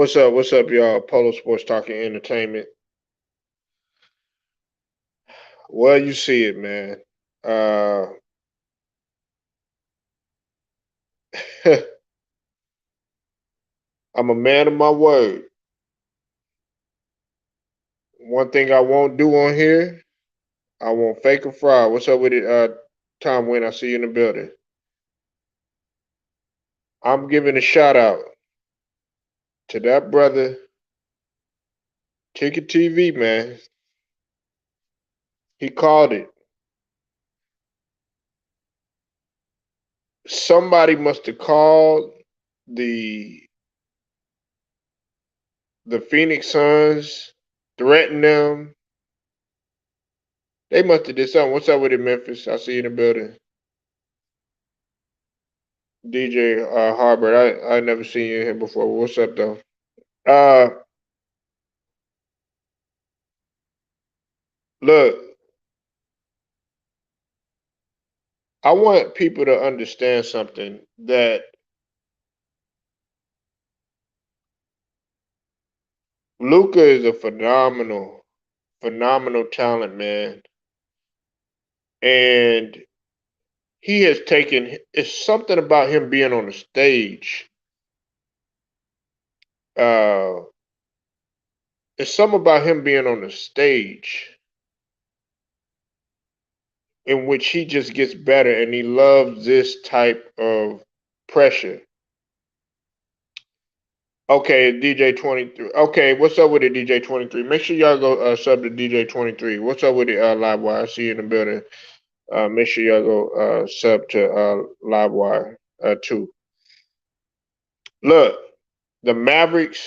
What's up? What's up, y'all? Polo Sports Talking Entertainment. Well, you see it, man. Uh, I'm a man of my word. One thing I won't do on here, I won't fake a fraud. What's up with it, Tom? When I see you in the building, I'm giving a shout out to that brother, Ticket TV, man. He called it. Somebody must have called the the Phoenix Suns, threatened them. They must have did something. What's up with it, Memphis? I see you in the building. DJ Harbert, I never seen you in here before. What's up though? Uh, Look, I want people to understand something that Luca is a phenomenal talent, man, and he has taken. It's something about him being on the stage. Uh, it's something about him being on the stage in which he just gets better, and he loves this type of pressure. Okay, DJ 23. Okay, what's up with it, DJ 23? Make sure y'all go sub to DJ 23. What's up with it, Livewire? I see you in the building. Make sure y'all go sub to Livewire too. Look, the Mavericks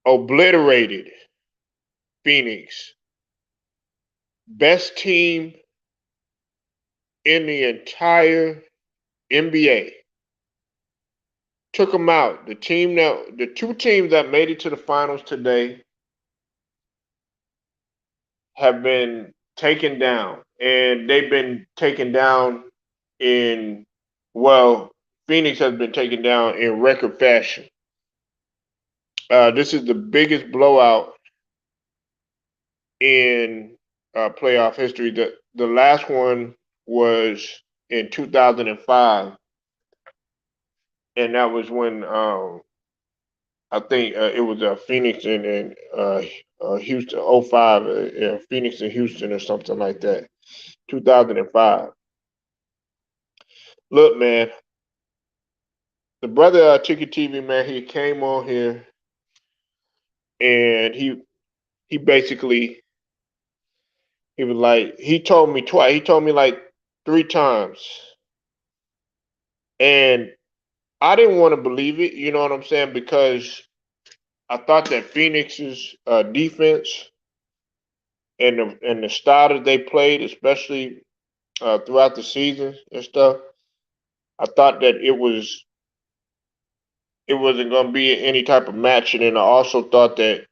obliterated Phoenix. Best team in the entire NBA. Took them out. The two teams that made it to the finals today have been taken down, and they've been taken down in, well, Phoenix has been taken down in record fashion. This is the biggest blowout in playoff history. The last one was in 2005, and that was when I think it was Phoenix and Houston. '05, Phoenix and Houston or something like that. 2005. Look, man, the brother Ticket TV, man, he came on here and he basically he was like, he told me twice. He told me like three times, and I didn't want to believe it. You know what I'm saying? Because I thought that Phoenix's defense and the style that they played, especially throughout the season and stuff, I thought that it wasn't going to be any type of match, and then I also thought that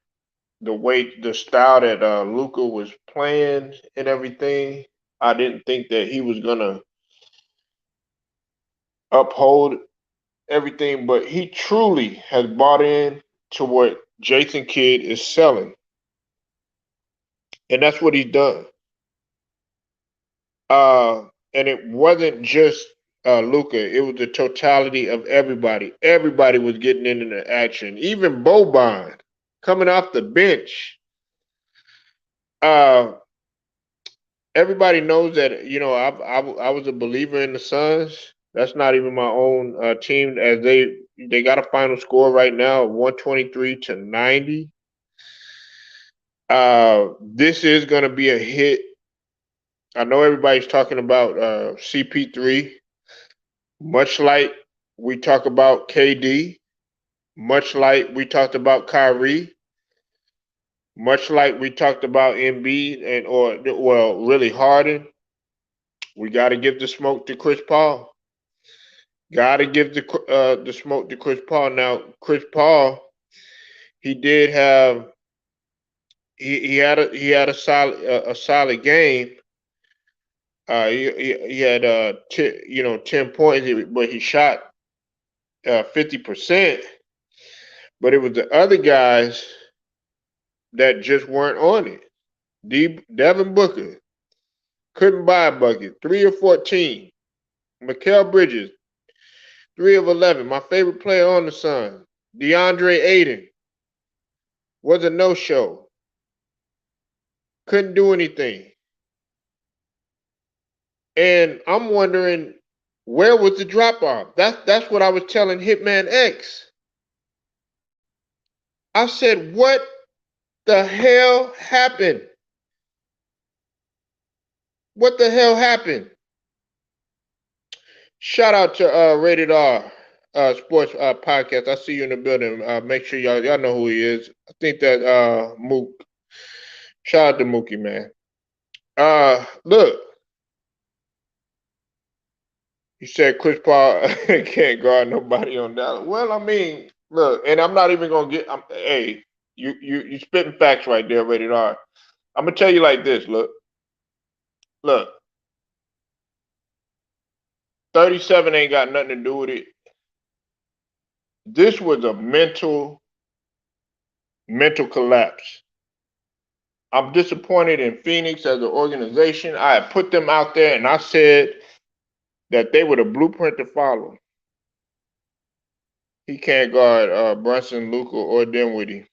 the style that Luca was playing and everything, I didn't think that he was gonna uphold everything, but he truly has bought in to what Jason Kidd is selling, and that's what he's done. And it wasn't just Luca; it was the totality of everybody. Everybody was getting into the action, even Boban coming off the bench. Uh, Everybody knows that I was a believer in the Suns. That's not even my own team, as they got a final score right now of 123-90. This is going to be a hit. I know everybody's talking about CP3, much like we talk about KD, much like we talked about Kyrie, much like we talked about Embiid and or well, really Harden. We got to give the smoke to Chris Paul. Got to give the smoke to Chris Paul. Now, Chris Paul, he did have he had a solid game. He had 10 points, but he shot 50%. But it was the other guys that just weren't on it. Devin Booker couldn't buy a bucket. 3 of 14. Mikal Bridges, 3 of 11. My favorite player on the Suns. DeAndre Ayton was a no-show. Couldn't do anything. And I'm wondering, where was the drop-off? That's what I was telling Hitman X. I said, what the hell happened? What the hell happened? Shout out to Rated R Sports Podcast. I see you in the building. Make sure y'all know who he is. I think that Mook. Shout out to Mookie, man. Look, you said Chris Paul can't guard nobody on that. Well, I mean, look, and I'm not even gonna get. Hey, you spitting facts right there, Rated R. I'm gonna tell you like this. Look. 37 ain't got nothing to do with it. This was a mental collapse. I'm disappointed in Phoenix as an organization. I had put them out there and I said that they were the blueprint to follow. He can't guard Brunson, Luka, or Dinwiddie.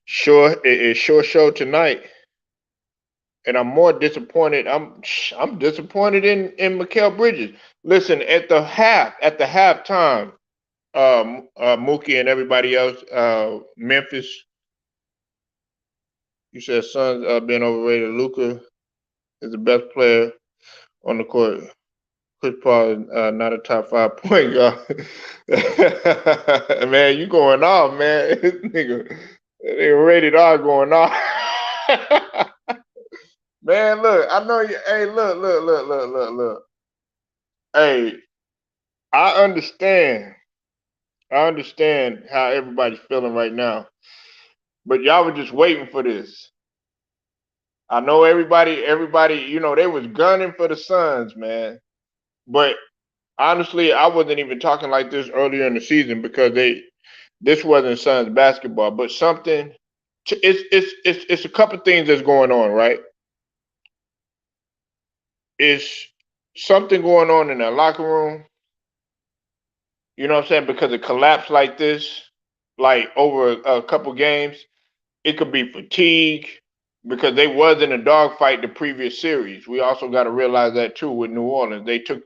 Sure, it sure showed tonight. And I'm more disappointed. I'm disappointed in Mikal Bridges. Listen, at the halftime, Mookie and everybody else, Memphis. You said Suns being overrated. Luka is the best player on the court. Chris Paul is not a top 5 point guard. Man, you going off, man. Nigga Rated R going off. Man, look, I know you. Hey, look. Hey, I understand. I understand how everybody's feeling right now. But y'all were just waiting for this. I know everybody, you know, they was gunning for the Suns, man. But honestly, I wasn't even talking like this earlier in the season because this wasn't Suns basketball. But it's a couple things that's going on, right? It's something going on in that locker room. You know what I'm saying? Because a collapse like this, like over a couple games, it could be fatigue because they was in a dogfight the previous series. We also got to realize that too with New Orleans. They took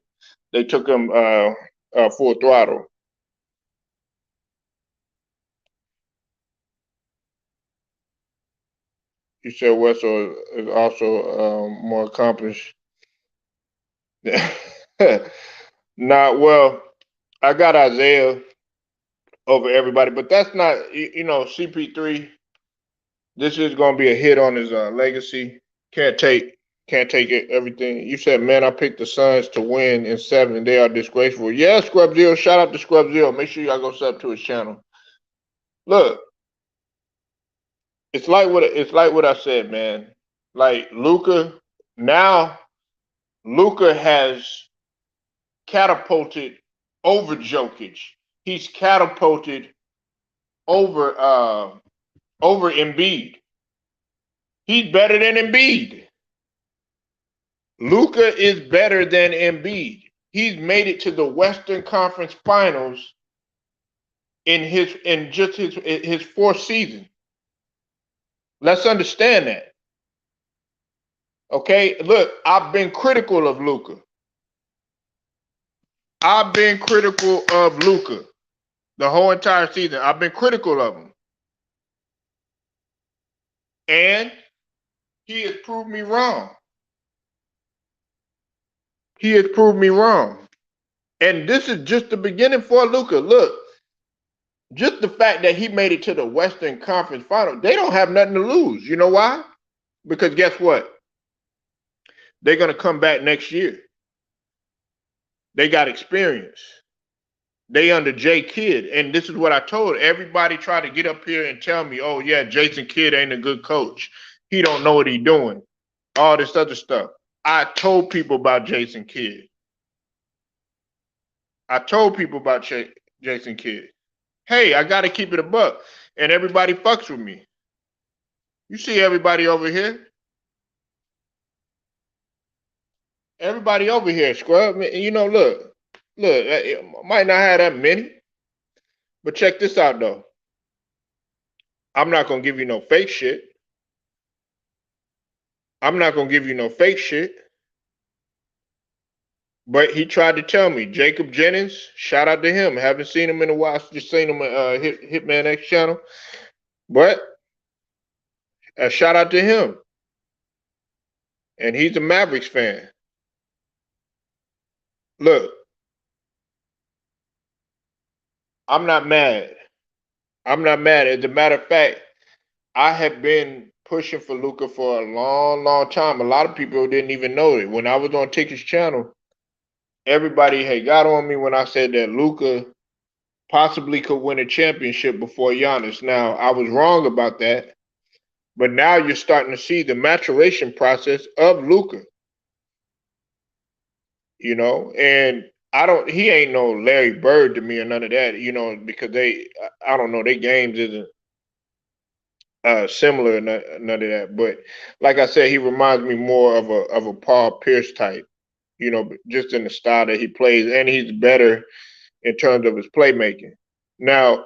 them full throttle. You said Wessel is also more accomplished. Nah, well, I got Isaiah over everybody, but that's not, you know, CP3. This is going to be a hit on his legacy. Can't take it, everything. You said, man, I picked the Suns to win in 7, and they are disgraceful. Yeah, Scrub Zero. Shout out to Scrub Zero. Make sure y'all go sub to his channel. Look, it's like what I said, man. Like Luka, now Luka has catapulted over Jokic. He's catapulted over Embiid. He's better than Embiid. Luka is better than Embiid. He's made it to the Western Conference Finals in just his 4th season. Let's understand that. Okay, look, I've been critical of Luka. I've been critical of Luka the whole entire season. I've been critical of him. And he has proved me wrong. He has proved me wrong. And this is just the beginning for Luka. Look, just the fact that he made it to the Western Conference Final, they don't have nothing to lose. You know why? Because guess what? They're going to come back next year. They got experience. They under Jay Kidd. And this is what I told everybody. Try to get up here and tell me, oh, yeah, Jason Kidd ain't a good coach. He don't know what he's doing. All this other stuff. I told people about Jason Kidd. I told people about Jason Kidd. Hey, I gotta keep it a buck. And everybody fucks with me. You see everybody over here. Everybody over here, scrub. You know, look, might not have that many, but check this out though. I'm not gonna give you no fake shit. I'm not gonna give you no fake shit. But he tried to tell me, Jacob Jennings, shout out to him. Haven't seen him in a while. Just seen him on Hitman X channel. But a shout out to him. And he's a Mavericks fan. Look, I'm not mad. I'm not mad. As a matter of fact, I have been pushing for Luca for a long, long time. A lot of people didn't even know it. When I was on Ticket's channel, everybody had got on me when I said that Luca possibly could win a championship before Giannis. Now, I was wrong about that, but now you're starting to see the maturation process of Luca. You know, and he ain't no Larry Bird to me or none of that, you know, because I don't know, their games isn't similar, none of that. But like I said, he reminds me more of a Paul Pierce type, you know, just in the style that he plays, and he's better in terms of his playmaking. Now,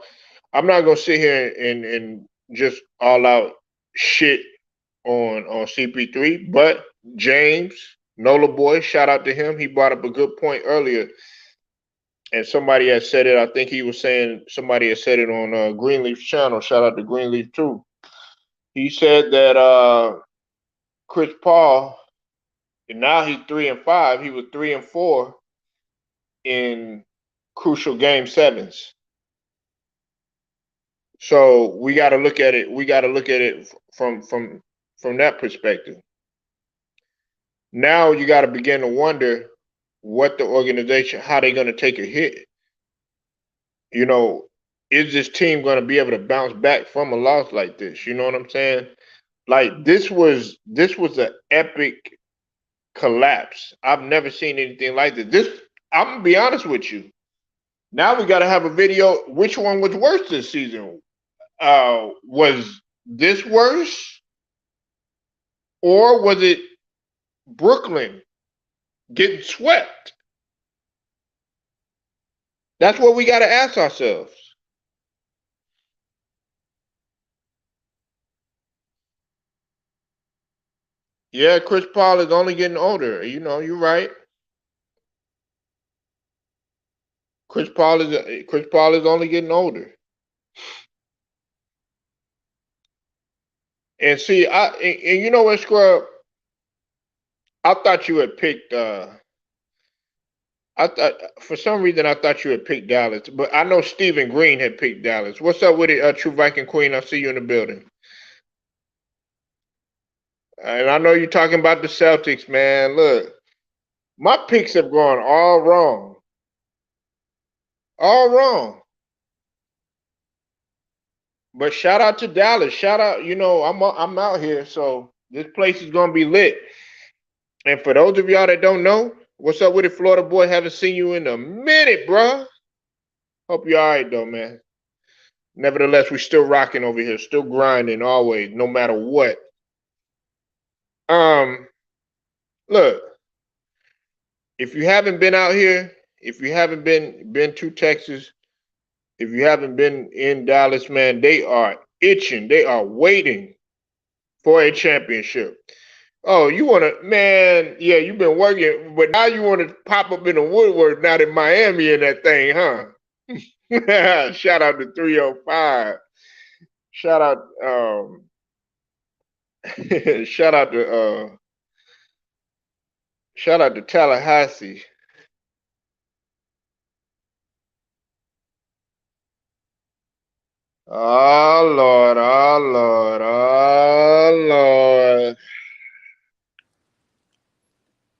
I'm not gonna sit here and just all out shit on CP3, but James Nola Boy, shout out to him. He brought up a good point earlier, and somebody had said it. I think he was saying somebody had said it on Greenleaf's channel. Shout out to Greenleaf too. He said that Chris Paul, and now he's 3-5. He was 3-4 in crucial game sevens. So we got to look at it. We got to look at it from that perspective. Now you got to begin to wonder what the organization, how they're going to take a hit. You know, is this team going to be able to bounce back from a loss like this? You know what I'm saying? Like this was an epic collapse. I've never seen anything like this. I'm gonna be honest with you. Now we got to have a video. Which one was worse this season? Was this worse, or was it Brooklyn getting swept? That's what we got to ask ourselves. Yeah, Chris Paul is only getting older. You know, you're right. Chris Paul is only getting older. And see, and you know what, Scrub? I thought you had picked. I thought for some reason I thought you had picked Dallas, but I know Stephen Green had picked Dallas. What's up with it, True Viking Queen? I see you in the building. And I know you're talking about the Celtics, man. Look, my picks have gone all wrong. All wrong. But shout out to Dallas. Shout out, you know, I'm out here, so this place is gonna be lit. And for those of y'all that don't know, what's up with it, Florida boy? Haven't seen you in a minute, bruh. Hope you're all right though, man. Nevertheless, we still rocking over here, still grinding always, no matter what. Um, look, if you haven't been out here, if you haven't been to Texas, if you haven't been in Dallas, man, they are itching. They are waiting for a championship. Oh, you want to, man, yeah, you've been working, but now you want to pop up in the woodwork now that Miami in that thing, huh? Shout out to 305. Shout out, shout out to, shout out to Tallahassee. Oh, Lord, oh, Lord, oh, Lord.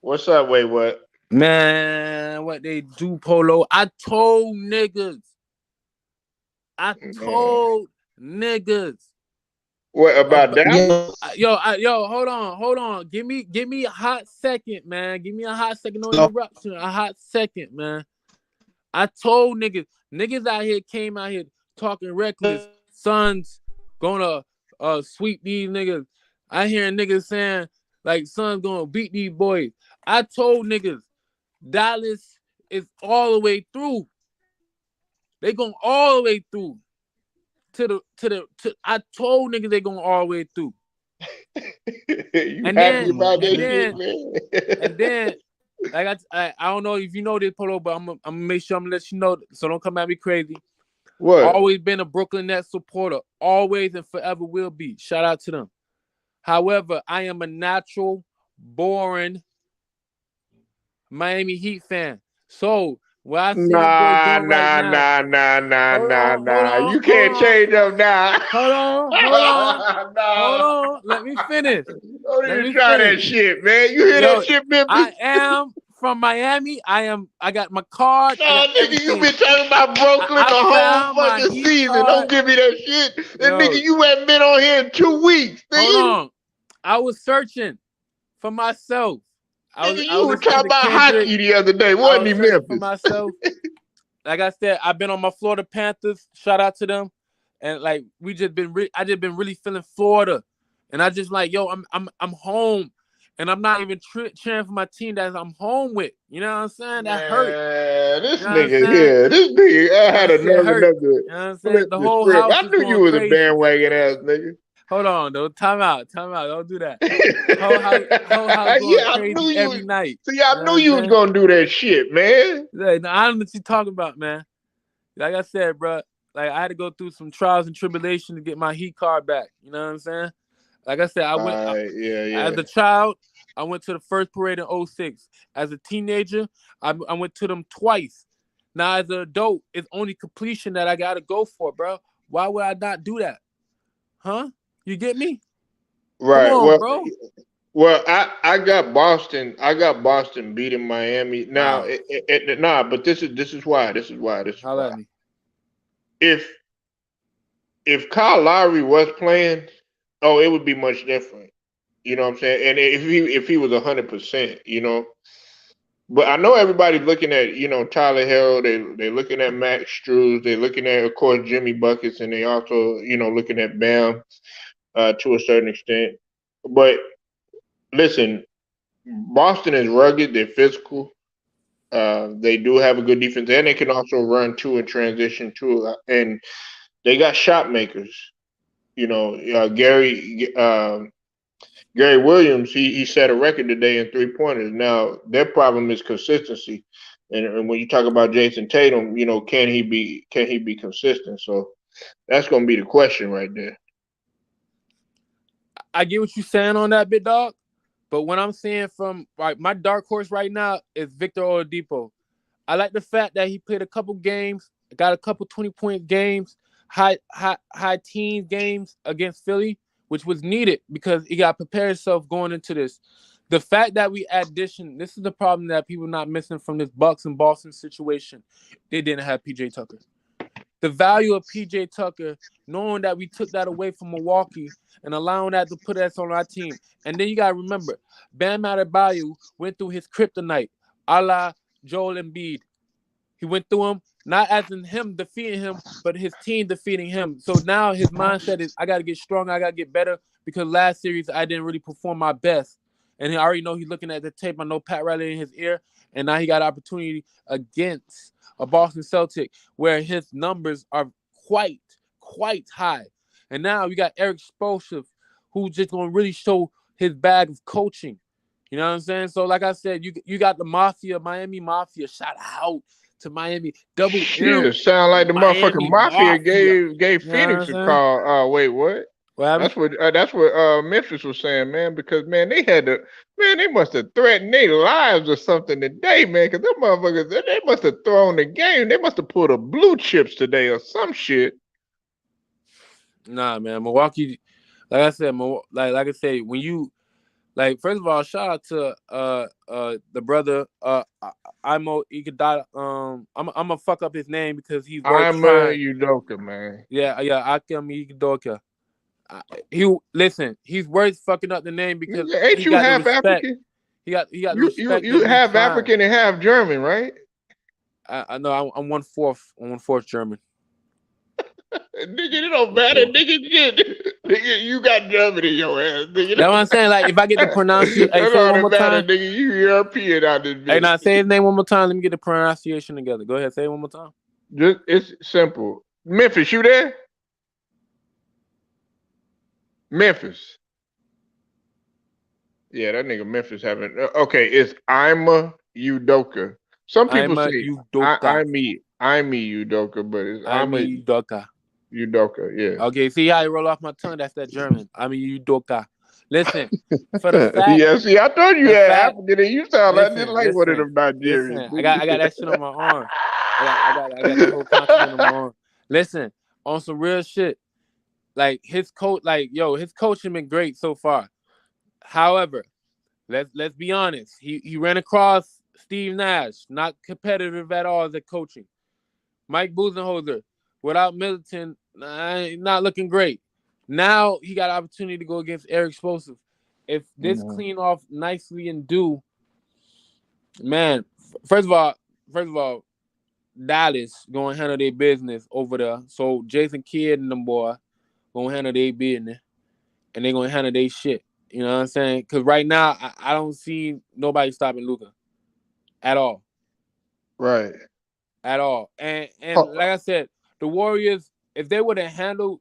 What's up, wait, what? Man, what they do, Polo? I told niggas. What about Dallas? Yo, hold on. Give me a hot second, man. Give me a hot second, no interruption. A hot second, man. I told niggas out here came out here talking reckless. Suns gonna sweep these niggas. I hear niggas saying like Suns gonna beat these boys. I told niggas Dallas is all the way through. They going all the way through. I told niggas they going all the way through. You And happy then about that and shit, then man? and then like I don't know if you know this, Polo, but I'm gonna make sure I'm gonna let you know, so don't come at me crazy. What? Always been a Brooklyn Nets supporter, always and forever will be. Shout out to them. However, I am a natural, boring Miami Heat fan. So what I see them boys Nah, doing right nah, now. nah, nah, nah, Hold nah, on, hold nah. on, You hold can't on, change them now. hold on, hold on, hold Nah. on. Let me finish. Don't Let even me try finish. that shit, man. You hear that Yo, shit, Memphis? I am from Miami. I got my card. I got Oh, nigga, you everything. been talking about Brooklyn I the whole found my fucking Heat season. card. Don't give me that shit. And nigga, Yo, you haven't been on here in 2 weeks. hold Nigga, on. I was searching for myself. nigga, I you was were listening talking to about Kendrick. hockey the other day, I wasn't he, was searching for Memphis? myself. Like I said, I've been on my Florida Panthers. Shout out to them. And like I just been really feeling Florida. And I just like, yo, I'm home. And I'm not even cheering for my team that I'm home with. You know what I'm saying? That hurt. Man, this You know what I'm nigga saying? here, this nigga, I had That shit another hurt. nigga You know what I'm saying? flip The the whole script. house I is knew you going was a crazy. bandwagon ass nigga. Hold on, though. Time out. Don't do that. Whole house going Yeah, I knew crazy you. every night. See, You I know what knew I'm you was saying? gonna do that shit, man. Like, I don't know what you talking about, man. Like I said, bro, like I had to go through some trials and tribulation to get my Heat card back. You know what I'm saying? Like I said, Yeah. as a child, I went to the first parade in 06. As a teenager, I went to them twice. Now, as an adult, it's only completion that I got to go for, bro. Why would I not do that? Huh? You get me? Come Right. on, bro. Well, I got Boston. I got Boston beating Miami. Now, Ah, nah, but this is why. This is why. This is holla why. at me. If if Kyle Lowry was playing, oh, it would be much different. You know what I'm saying? And if he was 100%, you know. But I know everybody's looking at, Tyler Hill. They're looking at Max Struz. They're looking at, of course, Jimmy Buckets, and they also, looking at Bam to a certain extent. But listen, Boston is rugged. They're physical. They do have a good defense, and they can also run too and transition too. And they got shot makers. Gary Williams, he set a record today in 3 pointers. Now their problem is consistency, and when you talk about Jason Tatum, can he be consistent? So that's going to be the question right there. I get what you're saying on that, bit dog. But what I'm saying from like my dark horse right now is Victor Oladipo. I like the fact that he played a couple games, got a couple 20-point games, high teen games against Philly, which was needed because he got prepared himself going into this. The fact that we addition, this is the problem that people not missing from this Bucks and Boston situation. They didn't have PJ Tucker. The value of PJ Tucker, knowing that we took that away from Milwaukee and allowing that to put us on our team. And then you got to remember, Bam Adebayo went through his kryptonite, a la Joel Embiid. He went through him, not as in him defeating him, but his team defeating him. So now his mindset is, I got to get stronger, I got to get better, because last series I didn't really perform my best. And I already know he's looking at the tape. I know Pat Riley in his ear, and now he got an opportunity against a Boston Celtic where his numbers are quite high. And now we got Eric Spoelstra, who's just going to really show his bag of coaching. You know what I'm saying? So like I said, you got the Mafia, Miami Mafia, shout out to Miami, Double M, Shit, sound like the motherfucking Miami mafia Mafia. gave You know what I'm Phoenix a saying? call. Wait, what? What happened? That's what Memphis was saying, man. Because man, they must have threatened their lives or something today, man. Because them motherfuckers, they must have thrown the game. They must have pulled a blue chips today or some shit. Nah, man, Milwaukee. Like I said, like I say, when you like, first of all, shout out to the brother Imo Iguodala. I'm gonna fuck up his name because he's worth I'm a trying. Udoka, man. Yeah, Akim Iguodala. He's worth fucking up the name because Nigga, ain't he you got the half respect. African? He got the respect You of me half trying. African and half German, right? I know I'm 1/4 German. Nigga, it don't matter. Nigga, you got German in your ass. Nigga, That's what I'm saying. Like, if I get the pronunciation, hey, that say it one don't more matter, time. nigga. You European out this Hey, bitch. now say his name one more time. Let me get the pronunciation together. Go ahead, say it one more time. Just it's simple. Memphis, you there? Memphis. Yeah, that nigga Memphis having. Okay, it's Ima Udoka. Some I'm people a say Udoka. I'm Udoka, but it's I'm a Ima Udoka. Udoka. Yeah. Okay, see how I roll off my tongue? That's that German. I'm a Udoka. Listen, for the fact, Yeah. See, I told you the that fact. African, and you sound like just Listen, like one of listen, them Nigerians. listen. I got that shit on my arm. I got that whole continent on my arm. Listen, on some real shit. Like his coach, like his coaching been great so far. However, let's be honest. He ran across Steve Nash, not competitive at all as a coaching. Mike Budenholzer, without Middleton, not looking great. Now he got an opportunity to go against Eric Explosive. If this clean off nicely and do, man, first of all, Dallas gonna handle their business over there. So Jason Kidd and them boy gonna handle their business and they gonna handle their shit. You know what I'm saying? Because right now I don't see nobody stopping Luka at all. Right. At all. And Oh, like I said, the Warriors, if they would have handled,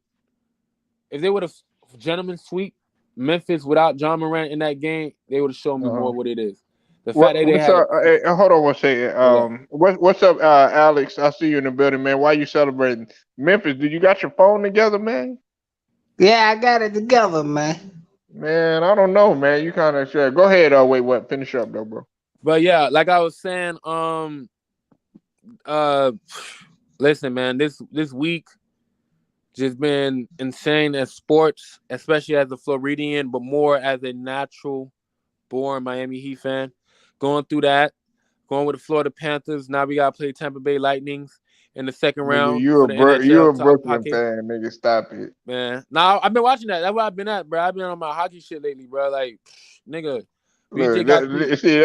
if they would have gentlemen sweep Memphis without John Morant in that game, they would have shown me more what it is. The fact that they what's had a up? Hey, hold on one second. what's up? What's up, Alex? I see you in the building, man. Why you celebrating? Memphis, did you got your phone together, man? Yeah, I got it together, man. Man, I don't know, man. You kind of sure. Go ahead. Wait, what? Finish up, though, bro. But yeah, like I was saying, uh listen, man, this week just been insane as sports, especially as a Floridian, but more as a natural born Miami Heat fan. Going through that, going with the Florida Panthers. Now we gotta play Tampa Bay Lightnings in the second Nigga, round for the you NHL a top Brooklyn hockey. fan, nigga. Stop it. Man, now I've been watching that. That's where I've been at, bro. I've been on my hockey shit lately, bro. Like, nigga, BJ Look, got to be. Yeah. see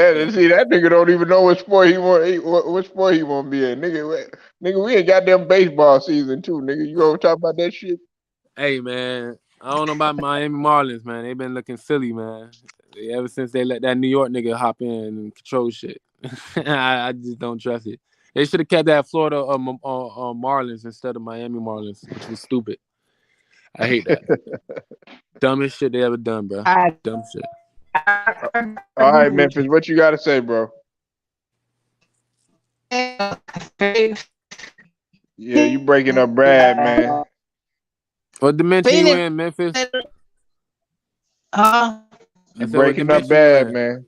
that nigga don't even know what sport he want. What sport he want to be in, nigga. Nigga, we ain't got them baseball season too, nigga. You gonna talk about that shit? Hey, man, I don't know about Miami Marlins, man. They been looking silly, man. Ever since they let that New York nigga hop in and control shit, I just don't trust it. They should have kept that Florida Marlins instead of Miami Marlins, which was stupid. I hate that. Dumbest shit they ever done, bro. I, Dumb shit. I All agree right, with Memphis, what you got to say, bro? you. Yeah, you breaking up, Brad, man. What dimension you Phoenix, in, Memphis? huh? I You said, what breaking up dimension you bad, in? man.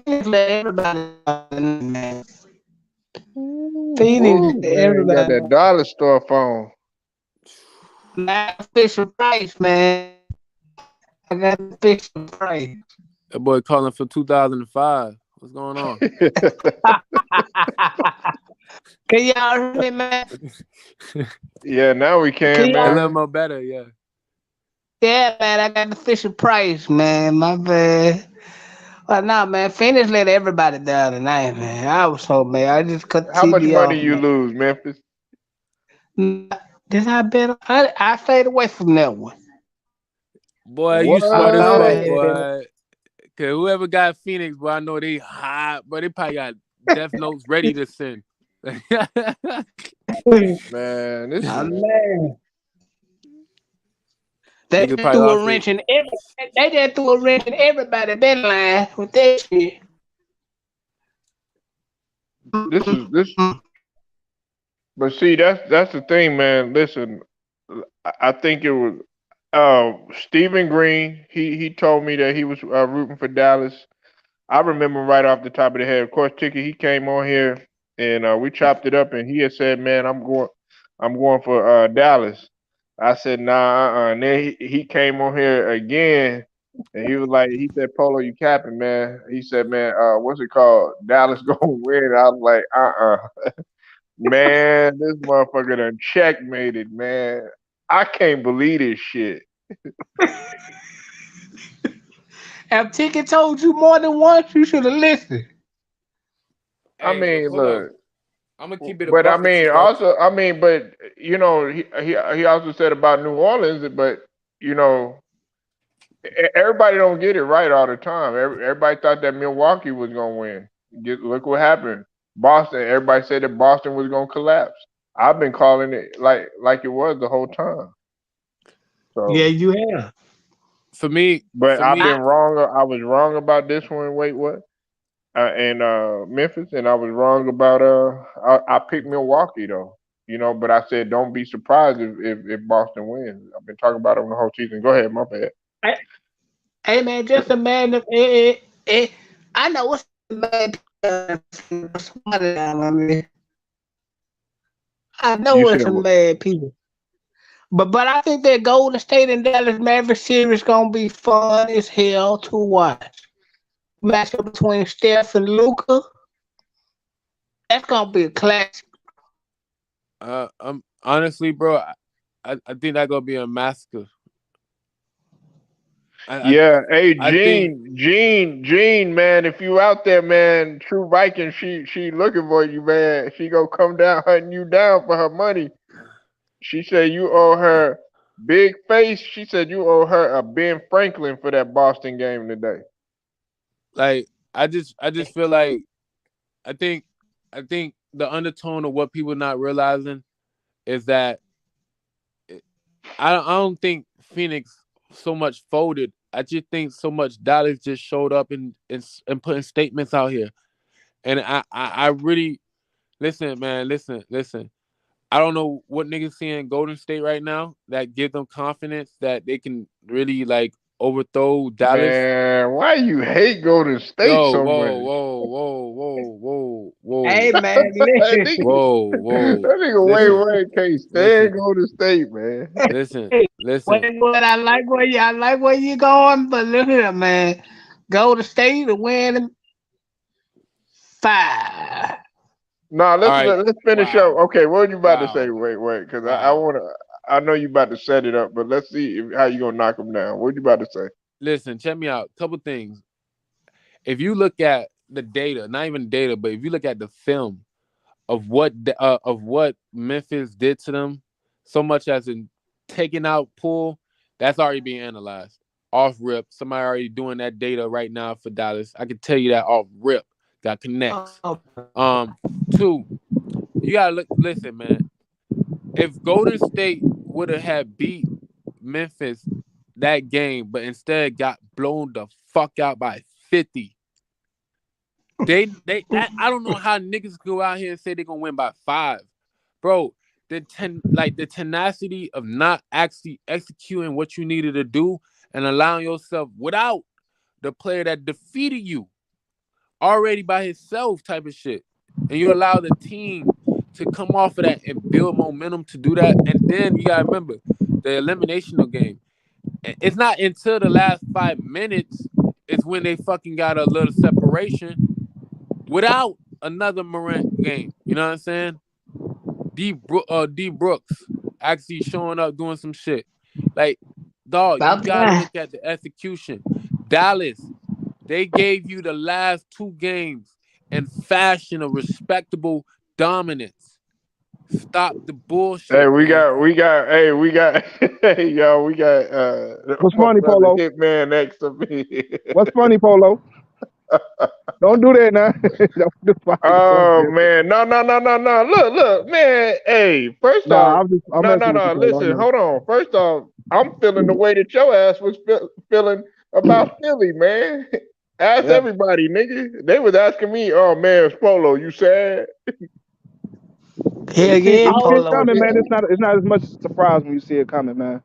Phoenix let everybody know, man. Phoenix, Ooh, man, you got everybody that know. dollar store phone. Man, Fisher Price, man. I got the Fisher Price. That boy calling for 2005. What's going on? Can y'all hear me, man? Yeah, now we can, Can A y'all? little man. more better, yeah. Yeah, man, I got the Fisher Price, man. My bad. Well, no, man, Phoenix let everybody down tonight, man. I was so mad. I just cut the How much TV money off, you man. lose, Memphis? Did I bet? I stayed away from that one. Boy, you I smart as thought I fuck, What? had it. boy. Cause whoever got Phoenix, boy, I know they hot, but they probably got Death Notes ready to send. Man, this is Man. They Nigga just probably threw a lost it. wrench in every. They just threw a wrench in everybody that line with that shit. this. But see, that's the thing, man. Listen, I think it was Stephen Green. He told me that he was rooting for Dallas. I remember right off the top of the head. Of course, Ticky, he came on here and we chopped it up, and he had said, "Man, I'm going for Dallas." I said, "Nah." And then he came on here again, and he was like, he said, "Polo, you capping, man." He said, "Man, what's it called? Dallas gonna win." I was like, Man, this motherfucker done checkmated, man. I can't believe this shit. If Ticket told you more than once, you should have listened. I Hey, mean, hold on. look. I'm gonna keep it a But I buck with you, mean, bro. also, I mean, but he also said about New Orleans, but you know, everybody don't get it right all the time. Everybody thought that Milwaukee was gonna win. Look what happened. Boston. Everybody said that Boston was gonna collapse. I've been calling it like it was the whole time. Yeah, So, you have. For me, but for I've me, I, been wrong. I was wrong about this one. Wait, what? And Memphis, and I was wrong about I picked Milwaukee though. But I said don't be surprised if Boston wins. I've been talking about it the whole season. Go ahead, my bad. I, hey man, just a man. I know what's the man smarter than I mean. I You know said it's some mad people. But I think that Golden State and Dallas Mavericks series gonna be fun as hell to watch. Matchup between Steph and Luca. That's gonna be a classic. I'm honestly, bro. I think that gonna be a massacre. I yeah. Hey, I think Gene, man, if you out there, man, True Viking, she looking for you, man. She gonna come down hunting you down for her money. She said you owe her big face. She said you owe her a Ben Franklin for that Boston game today. like I just feel like I think I think the undertone of what people not realizing is that I don't think Phoenix so much folded. I just think so much Dallas just showed up and putting statements out here. And I really listen, man, listen. I don't know what niggas see in Golden State right now that give them confidence that they can really like overthrow Dallas. Man, why you hate Golden State Yo, so whoa, much? whoa, whoa, whoa, whoa, Hey whoa, man, that listen. nigga, whoa, whoa. that nigga way Listen, Ray can't stand listen, Golden State, man. listen, Hey, listen. what I like where you going, but look at it, man. Golden State to win 5. Nah, All let's right. let's finish up. Wow. Okay, what you about to say? Wow. Wait, because I Wow. wanna. I know you about to set it up, but let's see how you gonna knock him down. What you about to say? Listen, check me out. Couple things. If you look at the data, not even data, but if you look at the film of what Memphis did to them, so much as in taking out Poole, that's already being analyzed off rip. Somebody already doing that data right now for Dallas. I can tell you that off rip. Got connects. Oh, Two, you gotta look. Listen, man. If Golden State would have had beat Memphis that game, but instead got blown the fuck out by 50. I don't know how niggas go out here and say they're gonna win by 5. Bro, the tenacity of not actually executing what you needed to do and allowing yourself without the player that defeated you already by himself type of shit. And you allow the team to come off of that and build momentum to do that. And then you gotta remember the eliminational game. It's not until the last 5 minutes is when they fucking got a little separation without another Morant game. You know what I'm saying? D Brooks actually showing up doing some shit. Like, dog, you about gotta that. look at the execution. Dallas, they gave you the last 2 games in fashion of respectable dominance. Stop the Hey, bullshit, man. hey, hey, y'all, we got What's my funny, brother Polo? Hitman next to me. What's funny, Polo? Don't do that now. Don't do fucking Oh bullshit. man, no. Look, man. Hey, first Nah, off, I'm messing with you, no. Polo. I Listen, know. hold on. First off, I'm feeling the way that your ass was feeling about Philly, man. Ask Yeah. everybody, nigga. They was asking me, "Oh man, it's Polo, you sad?" You Hell see, yeah, you see it Polo. coming, man. It's not as much surprise when you see it coming, man.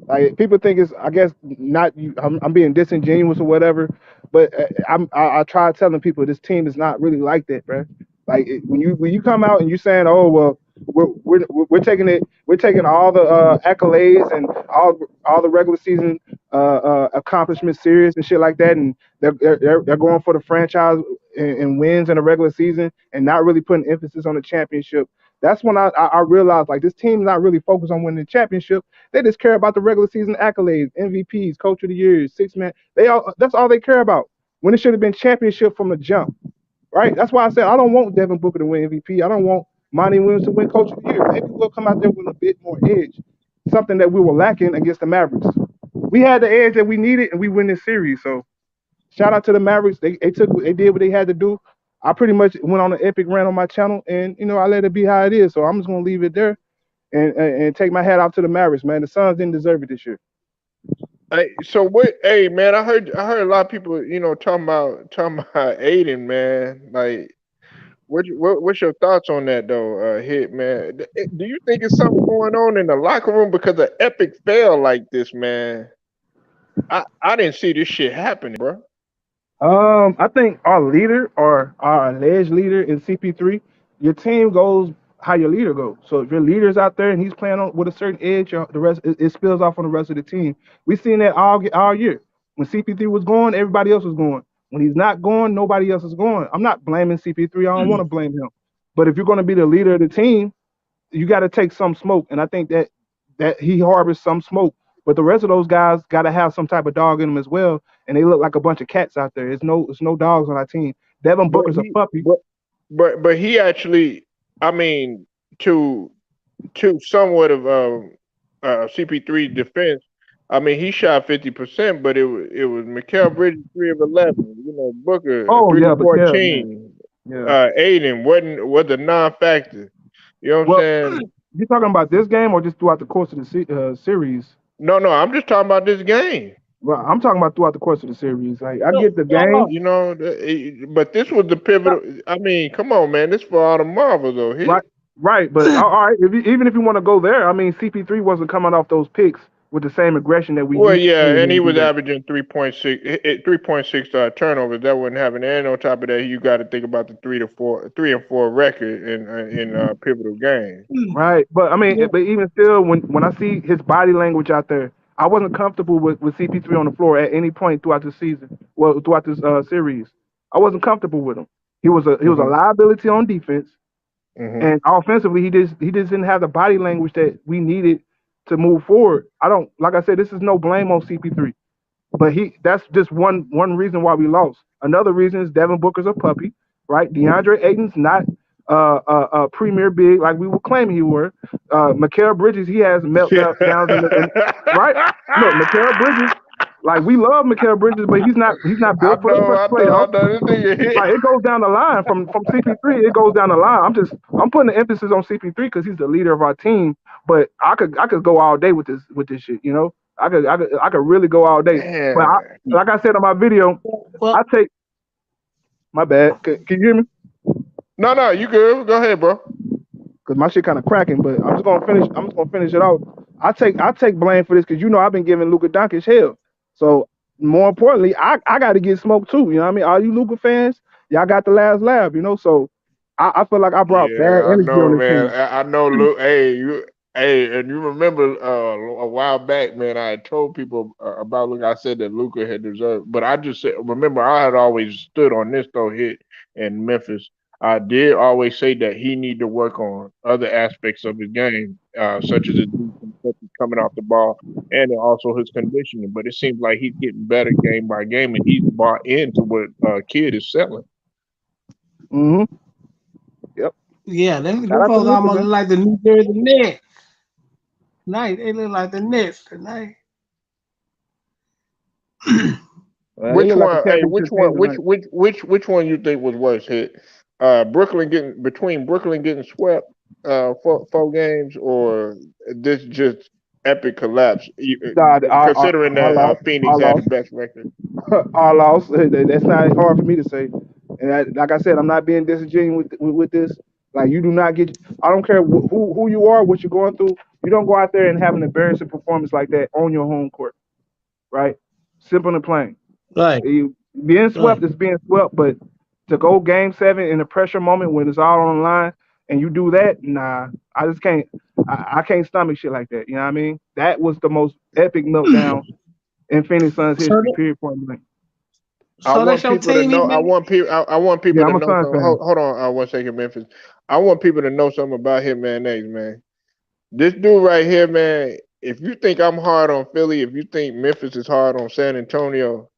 Like people think it's, I guess, not you. I'm being disingenuous or whatever, but I try telling people this team is not really like that, bro. Like when you come out and you saying, oh well, we're taking it, we're taking all the accolades and all the regular season accomplishments serious and shit like that, and they're going for the franchise and wins in the regular season and not really putting emphasis on the championship. That's when I realized like this team's not really focused on winning the championship. They just care about the regular season accolades, MVPs, Coach of the Year, six man. That's all they care about. When it should have been championship from the jump. right? That's why I said I don't want Devin Booker to win MVP. I don't want Monty Williams to win Coach of the Year. Maybe we'll come out there with a bit more edge, something that we were lacking against the Mavericks. We had the edge that we needed, and we win this series. So shout out to the Mavericks. They did what they had to do. I pretty much went on an epic rant on my channel, and I let it be how it is. So I'm just gonna leave it there and take my hat off to the Mavericks, man. The Suns didn't deserve it this year. Hey, so what? Hey, man, I heard a lot of people, talking about Aiden, man. Like, what's your thoughts on that though, Hit, man? Do you think it's something going on in the locker room because of epic fail like this, man? I didn't see this shit happening, bro. I think our leader or our alleged leader in CP3, your team goes how your leader goes. So if your leader's out there and he's playing on with a certain edge, the rest it spills off on the rest of the team. We seen that all year. When CP3 was going, everybody else was going. When he's not going, nobody else is going. I'm not blaming CP3. I don't want to blame him. But if you're going to be the leader of the team, you got to take some smoke, and I think that he harbors some smoke. But the rest of those guys got to have some type of dog in them as well, and they look like a bunch of cats out there. It's no dogs on our team. Devin But Booker's a he, puppy. but he actually, I mean, to somewhat of CP3 defense, I mean, he shot 50%, but it was Mikal Bridges 3 of 11. Booker Oh 3 yeah, of but yeah, man, 14. yeah. Aiden was a non-factor. You know what I'm Well, saying? you talking about this game or just throughout the course of the series? No, no, I'm just talking about this game. Well, I'm talking about throughout the course of the series. Like I No, get the no, game, But this was the pivotal. I mean, come on, man. This for all the Marvel though. right, Hit. right. But all right, even if you want to go there, I mean, CP3 wasn't coming off those picks with the same aggression that we Well, used to yeah, seeing and him he do was that. averaging 3.6 turnovers. That wouldn't happen. And on top of that, you got to think about the 3-4 record in pivotal games. Right. But I mean, Yeah. but even still, when I see his body language out there, I wasn't comfortable with CP3 on the floor at any point throughout the season. Well, throughout this series, I wasn't comfortable with him. He was a Hmm. liability on defense, Hmm. and offensively, he just didn't have the body language that we needed to move forward. I don't like I said, this is no blame on CP3. But that's just one reason why we lost. Another reason is Devin Booker's a puppy, right? DeAndre Ayton's not a premier big like we were claiming he were. Mikal Bridges, he has meltdowns right. Look, Mikal Bridges, like we love Mikal Bridges, but he's not I built for the know, I know, I playoffs. know. This nigga hit. Like it goes down the line from CP3. It goes down the line. I'm putting the emphasis on CP3 because he's the leader of our team. But I could go all day with this shit. I could really go all day. But Man. like I said on my video, Well, I take my bad. Can you hear me? No, no, you good. Go ahead, bro. Because my shit kind of cracking. But I'm just gonna finish. I'm just gonna finish it out. I take blame for this because I've been giving Luka Doncic hell. So more importantly, I got to get smoked too. You know what I mean? All you Luka fans, y'all got the last laugh. So I feel like I brought bad Yeah, I energy know, on this man. team. I know. Look, hey, and you remember a while back, man. I had told people about. Look, I said that Luca had deserved, but I just said, remember, I had always stood on this though. Hit in Memphis. I did always say that he need to work on other aspects of his game, such as his defense, such as coming off the ball, and also his conditioning. But it seems like he's getting better game by game, and he's bought into what Kid is selling. Hmm. Yep. yeah, them Shout out to folks Luka, almost man. look like the New Jersey Nets tonight. They look like the Nets tonight. They Which look like a one? Hey, which championship team one? Which tonight. which which which one you think was worse hit? Brooklyn getting swept, four games, or this just epic collapse? Nah, Considering our that loss, Phoenix our had the loss, best record. our loss. That's not hard for me to say. And like I said, I'm not being disingenuous with this. Like you do not get. I don't care who you are, what you're going through. You don't go out there and have an embarrassing performance like that on your home court, right? Simple and plain. Right, Being right. swept is being swept, but to go game 7 in a pressure moment when it's all on the line and you do that, nah, I just can't. I can't stomach shit like that. You know what I mean? That was the most epic meltdown in Phoenix Suns So, history. Period. Point blank. I so that's want your people to team, know. man. I want people Yeah, to I'm a know Suns something. fan. Hold on, 1 second, Memphis. I want people to know something about Hitman X, man. This dude right here, man. If you think I'm hard on Philly, if you think Memphis is hard on San Antonio,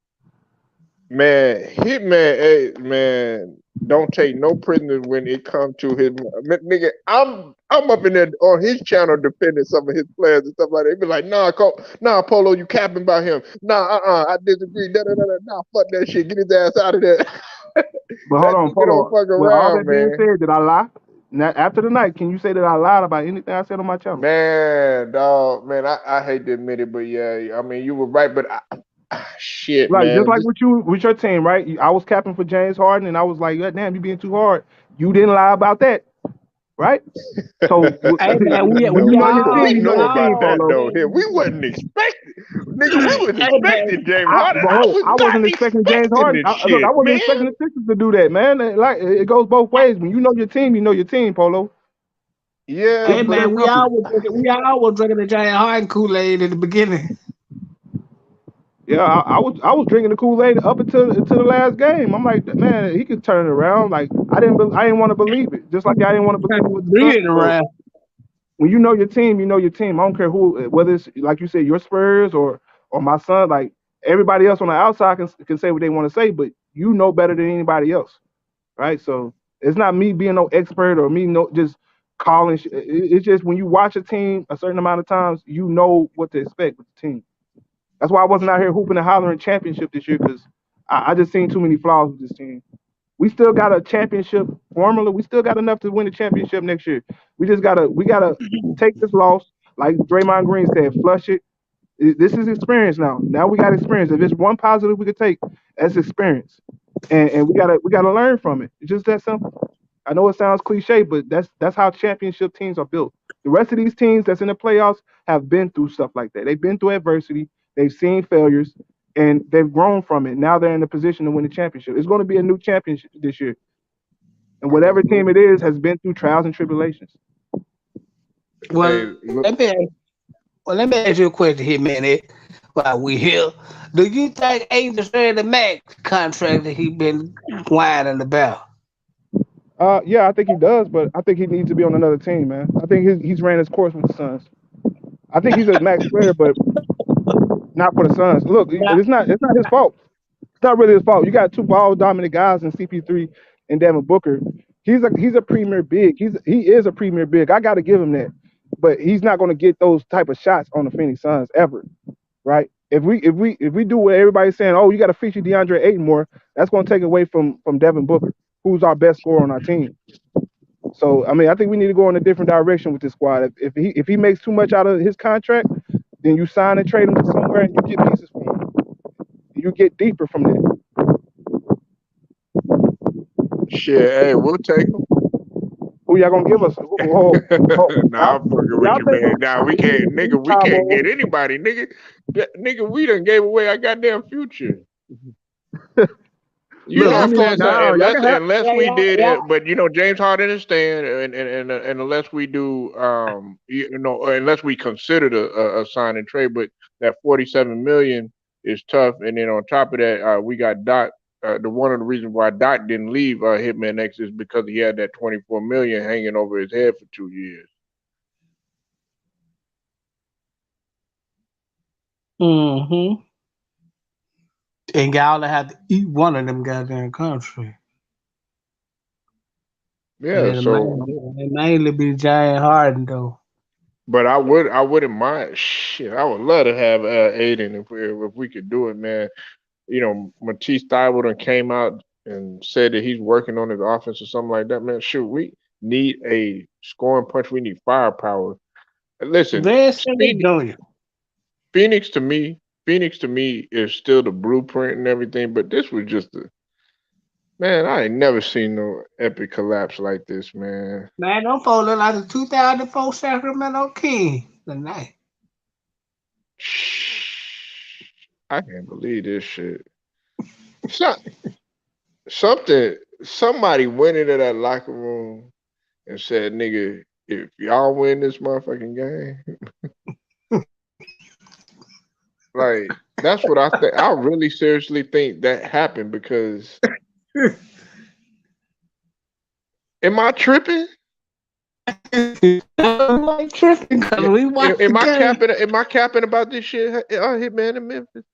man, Hitman X, man. don't take no prisoners when it comes to his nigga. I'm up in there on his channel defending some of his players and stuff like that. They be like, nah, Polo, you capping about him. Nah, I disagree. Nah, fuck that shit. Get his ass out of there. But hold That on, nigga don't Polo. fuck With all around, that being man. said, did I lie? Now, after the night, can you say that I lied about anything I said on my channel? Man, dog, man, I hate to admit it, but yeah, I mean, you were right, but shit, Like just man. like with your team, right? I was capping for James Harden, and I was like, "God damn, you being too hard." You didn't lie about that, right? So Hey man, when No, you know your we team, you know we your know about team, all that Polo. though. Here, we man, wasn't expecting, nigga. We was hey man, expecting James Harden. But I hold, was I not wasn't expecting James expecting Harden. this Look, I shit, wasn't man. expecting the Sixers to do that, man. Like it goes both ways. When you know your team, you know your team, Polo. Yeah, It's hey pure man, but we all simple. was drinking the giant Harden Kool-Aid in the beginning. Yeah, I was drinking the Kool-Aid up until the last game. I'm like, man, he could turn it around. Like I didn't want to believe it. Just like I didn't want to believe it with the Bring Suns. it So around. when you know your team. I don't care who, whether it's like you said, your Spurs or my son. Like everybody else on the outside can say what they want to say, but you know better than anybody else, right? So it's not me being no expert or me no just calling. It's just when you watch a team a certain amount of times, you know what to expect with the team. That's why I wasn't out here hooping and hollering championship this year because I just seen too many flaws with this team. We still got a championship formula. We still got enough to win the championship next year. We gotta take this loss, like Draymond Green said, flush it. This is experience now. Now we got experience. If it's one positive we could take, that's experience, and we gotta learn from it. It's just that simple. I know it sounds cliche, but that's how championship teams are built. The rest of these teams that's in the playoffs have been through stuff like that. They've been through adversity. They've seen failures, and they've grown from it. Now they're in the position to win the championship. It's going to be a new championship this year, and I whatever mean, team it is has been through trials and tribulations. hey, Well, look, let me ask you a question here, man. While we here, do you think Ain't deserve the max contract that he been whining about? Yeah, I think he does, but I think he needs to be on another team, man. I think he's ran his course with the Suns. I think he's a max player, but not for the Suns. Look, Now, it's not his fault. It's not really his fault. You got two ball dominant guys in CP3 and Devin Booker. He's a premier big. He is a premier big. I got to give him that. But he's not going to get those type of shots on the Phoenix Suns ever, right? If we do what everybody's saying, oh, you got to feature DeAndre Ayton more, that's going to take away from Devin Booker, who's our best scorer on our team. So I mean, I think we need to go in a different direction with this squad. If he makes too much out of his contract, then you sign and trade him to somewhere and you get pieces from him. You get deeper from that. shit. Hey, we'll take him. Who y'all gonna give us? Nah, I'm fucking with Y'all you, think man. Nah, we can't, nigga. We can't Cabo? get anybody, nigga. Nigga, we done gave away our goddamn future. You Look, know I what I'm mean, saying? So no, y'all can have. unless yeah, we yeah, did yeah. it, but James Harden is staying, and unless we do, unless we consider a sign and trade, but that 47 million is tough. And then on top of that, we got Dot. The one of the reasons why Dot didn't leave Hitman X is because he had that 24 million hanging over his head for 2 years. Mm-hmm. And y'all have to eat one of them goddamn country. And Yeah, so it mainly be Giant Harden though. but I wouldn't mind. Shit, I would love to have Aiden if we could do it, man. Matisse Thybulle came out and said that he's working on his offense or something like that, man. Shoot, we need a scoring punch. We need firepower. Listen, Vincent Jr. Phoenix to me, Phoenix to me is still the blueprint and everything, but this was just a man. I ain't never seen no epic collapse like this, man. Man, don't fall look like the 2004 Sacramento King tonight. I can't believe this shit. So, somebody went into that locker room and said, "Nigga, if y'all win this motherfucking game, like that's what I think. I really seriously think that happened because am I tripping? I'm like tripping because Yeah, we watched the am I game. capping? Am I capping about this shit? Hitman in Memphis?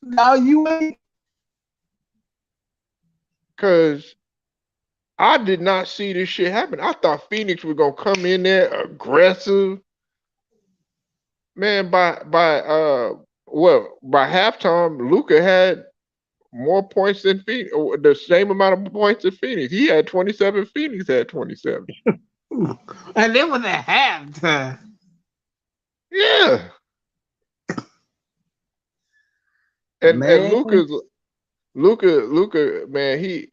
No, you ain't. Cause I did not see this shit happen. I thought Phoenix was gonna come in there aggressive. Man, by halftime, Luca had more points than Phoenix, the same amount of points as Phoenix. He had 27. Phoenix had 27. And it was at halftime. Yeah, and Man. Luca, man, he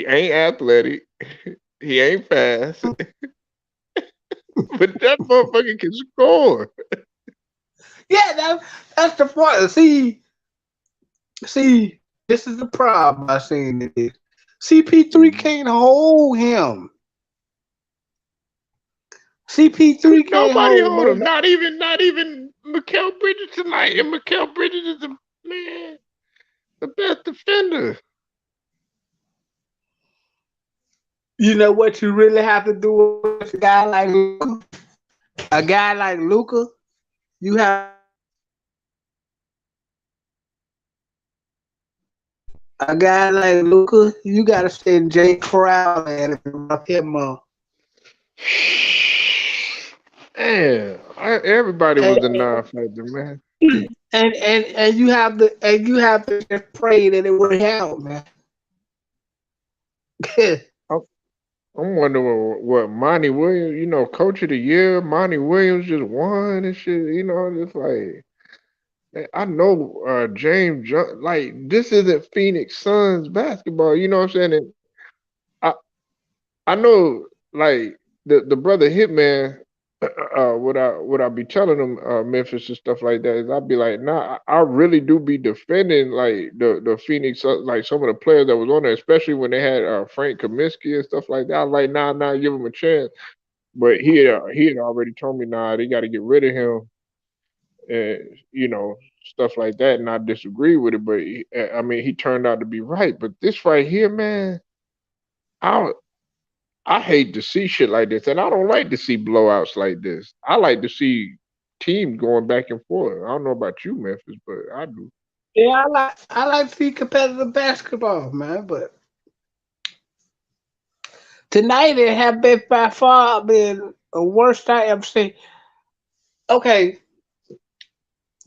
ain't athletic, he ain't fast, but that motherfucker can score. Yeah, that's the point. See, this is the problem I seen it is. CP3 can't hold him. CP3 can't Nobody hold hold him. nobody. Not even Mikal Bridges tonight. And Mikal Bridges is the best defender. You know what you really have to do with a guy like Luka? A guy like Luka, you have a guy like Luka, you gotta send Jay Crowder and rough him up. Man, everybody And, was a non-factor, man. and you have to just pray that it work out, man. I'm, I'm wondering what Monty Williams, coach of the year, Monty Williams just won and shit. Just like I know James, like this isn't Phoenix Suns basketball. You know what I'm saying? And I I know like the brother Hitman. What I be telling them Memphis and stuff like that is I'd be like, nah, I really do be defending like the Phoenix, like some of the players that was on there, especially when they had Frank Kaminsky and stuff like that. I was like, nah, give him a chance. But he had already told me, nah, they got to get rid of him, and stuff like that. And I disagree with it, but I mean, he turned out to be right. But this right here, man, I I hate to see shit like this, and I don't like to see blowouts like this. I like to see teams going back and forth. I don't know about you, Memphis, but I do. Yeah, I like to see competitive basketball, man. But tonight it have been by far been the worst I ever seen. Okay,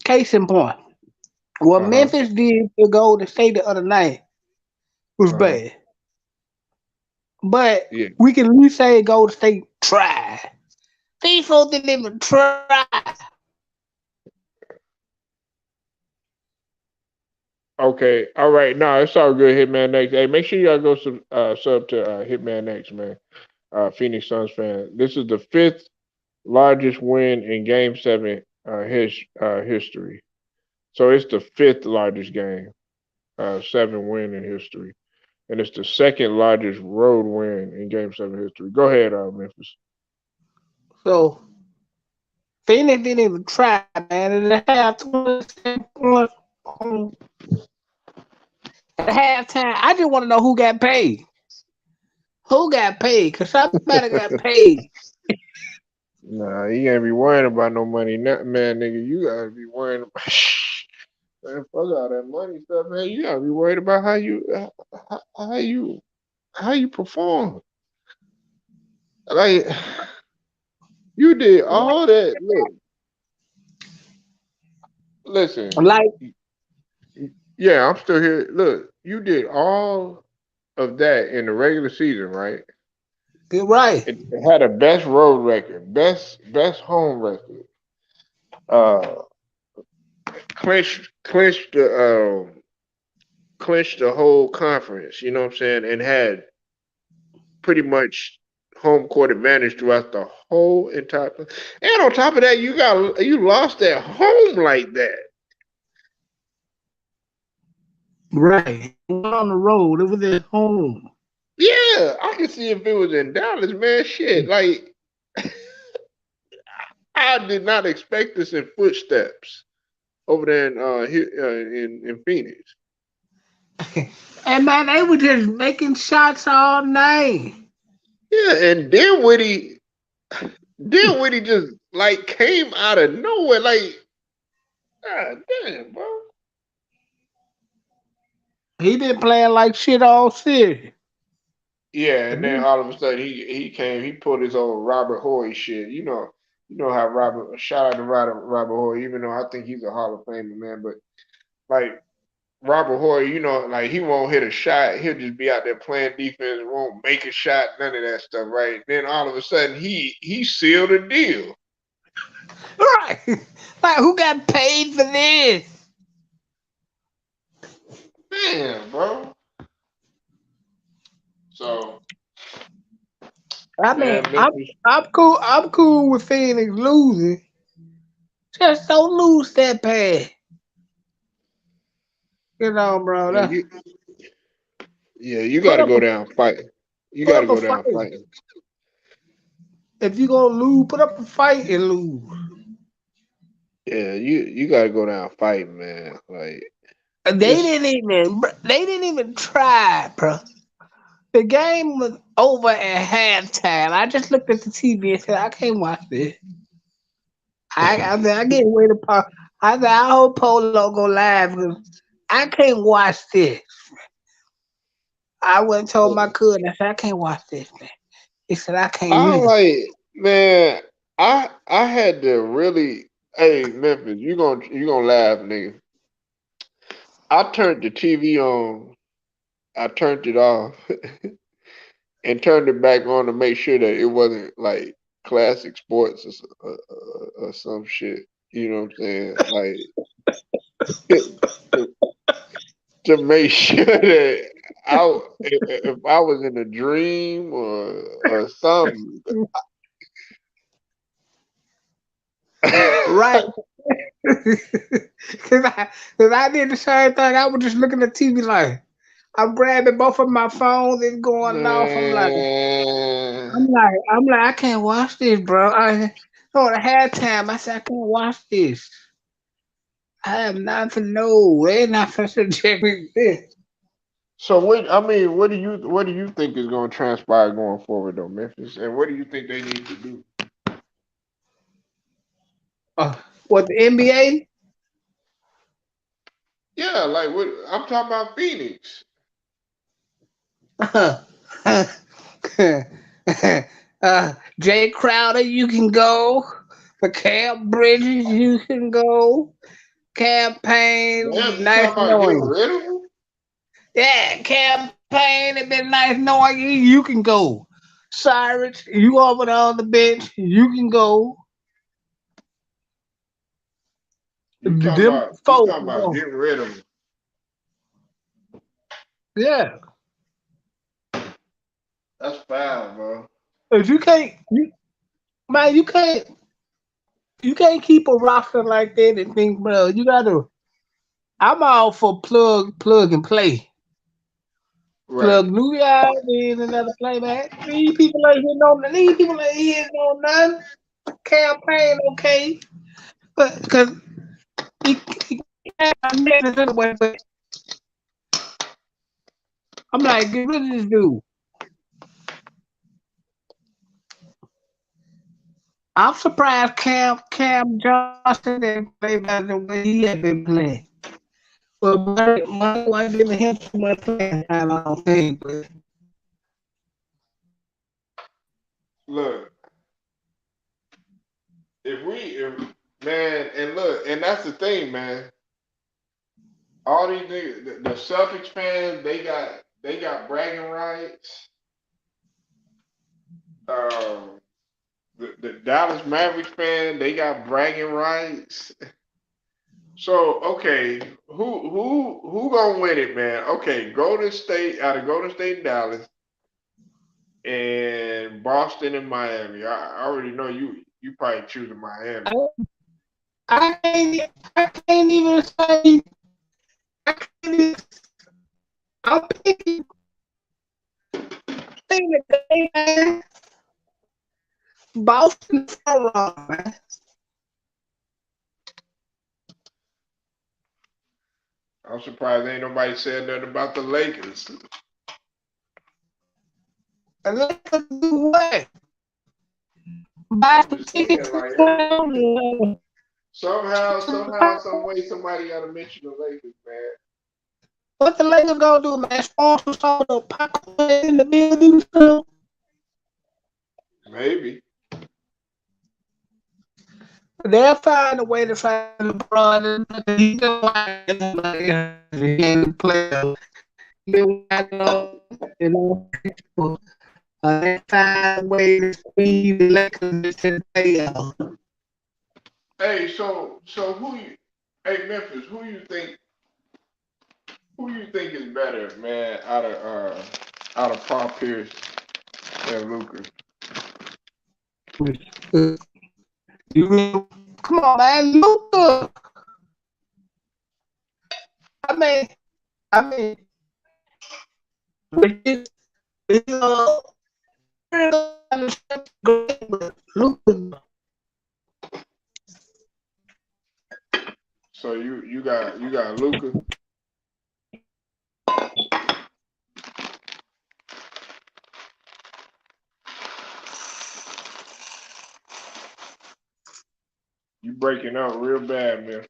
case in point. What Uh huh. Memphis did to Golden State the other night was Uh huh. bad. But Yeah. we can at least say Golden State tried. These folks didn't even try. Okay. All right. No, it's all good. Hitman next. Hey, make sure y'all go sub to Hitman next, man. Phoenix Suns fan. This is the fifth largest win in Game Seven history. So it's the fifth largest game seven win in history, and it's the second largest road win in Game Seven history. Go ahead, Memphis. So Phoenix didn't even try, man. And they have 27 points at halftime. I just want to know who got paid. Who got paid? Because somebody got paid. Nah, you ain't be worrying about no money, man, nigga. You gotta be worrying about man, fuck all that money stuff, man. You gotta be worried about how you how you perform. Like you did all that. Look, listen. Like, Yeah, I'm still here. Look, you did all of that in the regular season, right? you're right. It had a best road record, best home record. Uh, clinched the whole conference. You know what I'm saying? And had pretty much home court advantage throughout the whole entire. And on top of that, you lost at home like that. Right. On the road. It was at home. Yeah, I can see if it was in Dallas, man. Shit, like I did not expect this in footsteps over there in Phoenix. And man, they were just making shots all night. Yeah, and Dinwiddie just like came out of nowhere, like God damn, bro. He been playing like shit all series. Yeah, and then all of a sudden he came, he pulled his old Robert Horry shit. You know how Robert. Shout out to Robert Horry, even though I think he's a Hall of Famer, man. But like Robert Horry, like he won't hit a shot. He'll just be out there playing defense, won't make a shot, none of that stuff, right? Then all of a sudden he sealed a deal. Right. Like who got paid for this? Man, bro. So I mean, man, Memphis. I'm cool. I'm cool with Phoenix losing. Just don't lose that bad. You know, bro. Yeah, you got Put to up go a down fighting. You put got to up a go down fight. fighting. If you gonna lose, put up a fight and lose. Yeah, you got to go down fighting, man. Like They it's didn't even try, bro. The game was over at halftime. I just looked at the TV and said, I can't watch this. I said, I can't wait to pop. I said, I hope Polo go live because I can't watch this. I went and told my cousin, I said, I can't watch this, man. He said, I can't I either. like man. I had to really. Hey Memphis, you gonna laugh, nigga. I turned the TV on. I turned it off and turned it back on to make sure that it wasn't like classic sports or some shit. You know what I'm saying? Like to, to make sure that if I was in a dream or something. Right. Cause I did the same thing. I was just looking at TV like, I'm grabbing both of my phones and going off. Man, I can't watch this, bro. So at halftime, I said, I can't watch this. I have nothing to know. They're not supposed to check me this. so what? I mean, what do you think is going to transpire going forward though, Memphis? And what do you think they need to do? Uh, what the NBA? Yeah, like what I'm talking about Phoenix. Jay Crowder, you can go. For Cam Bridges, you can go. Campaign, Damn, you talking nice about getting knowing you. rid of them? Yeah, campaign, it been nice knowing you. You can go. Cyrus, you over there on the bench, you can go. Them You folks, talking about getting rid of them? yeah. That's foul, bro. If you can't, man, you can't keep a roster like that and think, bro, you gotta. I'm all for plug and play. Right. Plug new guys in another play, man. These people ain't hitting on nothing. Campaign, okay, but because he can't manage anyway. But I'm like, get rid of this dude. I'm surprised Cam Johnson didn't play better than what he had been playing. Well, money wasn't giving him too much playing time, I don't think. But Look, if man, and look, and that's the thing, man. All these niggas, the Celtics fans, they got bragging rights. Um, the Dallas Mavericks fan, they got bragging rights. So okay, who gonna win it, man? Okay, Golden State out of Golden State and Dallas and Boston and Miami. I already know you probably choosing Miami. I can't even say I can't even. I'm picking thing today, man. Boston for man. I'm surprised ain't nobody said nothing about the Lakers. And let us do what? Buy I'm some just saying, tickets to like come. somehow, some way, somebody got to mention the Lakers, man. What the Lakers gonna do, man? Sponsor some of the popcorn in the building stuff? Maybe. They'll find a way to find LeBron. He don't like he ain't a player. He been they find a way to squeeze the Lakers to the playoffs. Hey, so hey Memphis, who you think is better, man, out of Paul Pierce and Luca? You mean, come on, man, Luka. I mean, I mean, with his great, but Luka. So you got Luca. You breaking up real bad, man.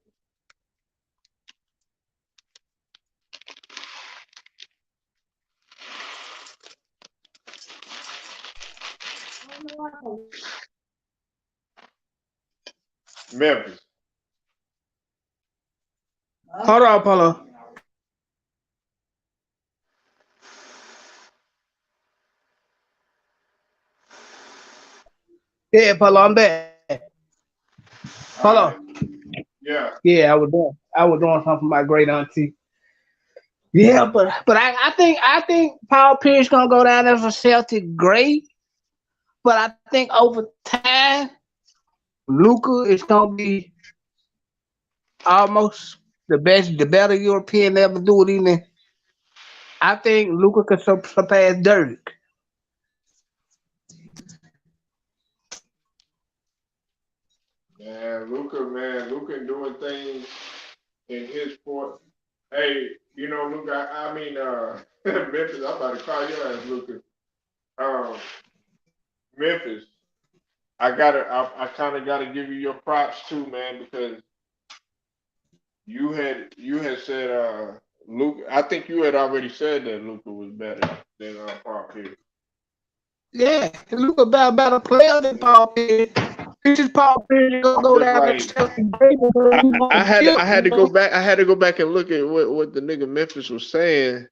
Memphis. Hold on, Paulo. Yeah, Paulo, I'm back. All Paulo. right. Yeah. Yeah, I was doing something for my great auntie. Yeah, but I think Paul Pierce gonna go down as a Celtic great, but I think over time Luca is gonna be almost the better European to ever do it. Even I think Luca could surpass Dirk. Man, Luca doing things in his sport. Hey, Luca, I mean, Memphis, I'm about to call your ass Luca. Um, Memphis, I kind of gotta give you your props too, man, because you had said Luca. I think you had already said that Luca was better than Paul Pierce. Yeah, Luca better player than Paul Pierce. This is Paul Pierce gonna I'm go just down as like Celtic great because he I won had chip. I had to go back. I had to go back and look at what the nigga Memphis was saying,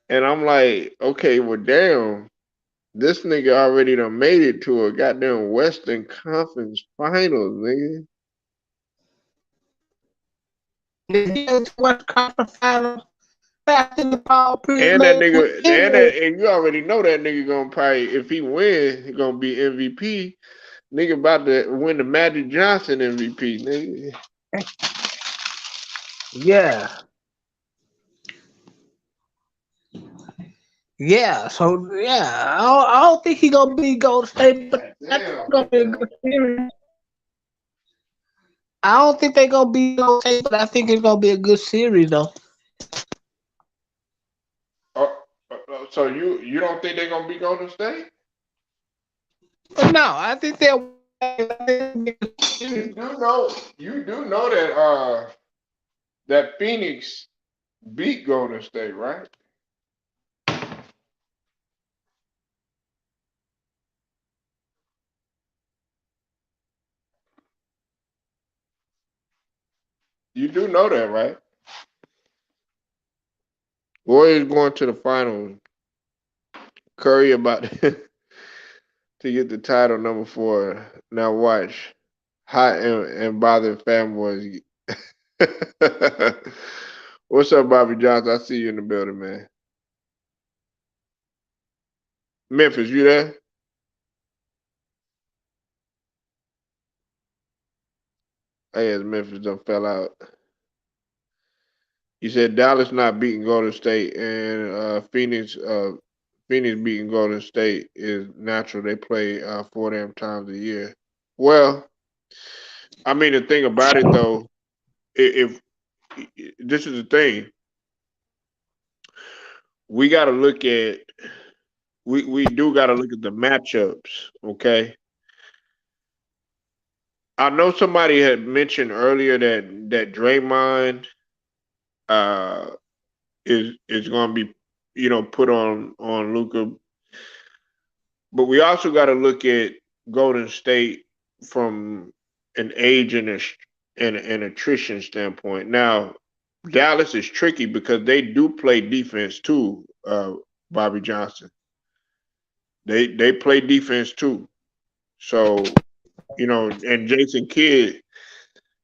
and I'm like, okay, well, damn, this nigga already done made it to a goddamn Western Conference Finals, nigga. He went to West Conference Finals faster than Paul Pierce And that made nigga, it. and you already know that nigga gonna probably, if he win, he gonna be MVP. Nigga about to win the Magic Johnson MVP, nigga. Yeah, yeah. So yeah, I don't think he gonna be Golden State, but God I think it's damn, gonna be a nigga. good series. I don't think they're gonna be Golden State, but I think it's gonna be a good series though. So you don't think they're gonna be Golden State? But no, I think they'll. You do know that that Phoenix beat Golden State, right? You do know that, right? Warriors going to the finals. Curry about to get the title number 4. Now watch. Hot and bothered fanboys. What's up, Bobby Johnson? I see you in the building, man. Memphis, you there? I guess Memphis done fell out. You said Dallas not beating Golden State and Phoenix beating Golden State is natural. They play 4 damn times a year. Well, I mean the thing about it though, if this is the thing, we got to look at we do got to look at the matchups. Okay, I know somebody had mentioned earlier that Draymond. uh, is going to be put on Luka. But we also got to look at Golden State from an age and an attrition standpoint. Now, Dallas is tricky because they do play defense too. Bobby Johnson, they play defense too. So and Jason Kidd,